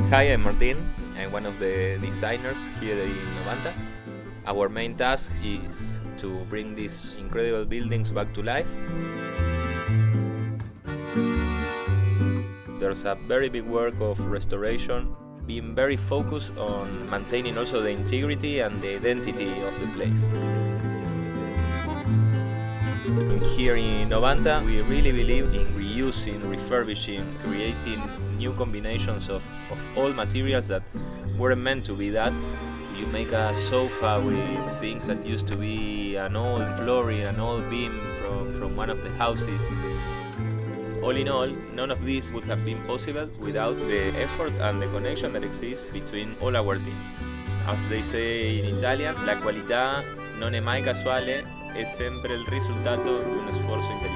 Hi, I'm Martin. I'm one of the designers here in Novanta. Our main task is to bring these incredible buildings back to life. There's a very big work of restoration, being very focused on maintaining also the integrity and the identity of the place. Here in Novanta, we really believe in reusing, refurbishing, creating new combinations of old materials that weren't meant to be that. You make a sofa with things that used to be an old flooring, an old beam from one of the houses. All in all, none of this would have been possible without the effort and the connection that exists between all our team. As they say in Italian, la qualità non è mai casuale, è sempre il risultato di un sforzo intenso.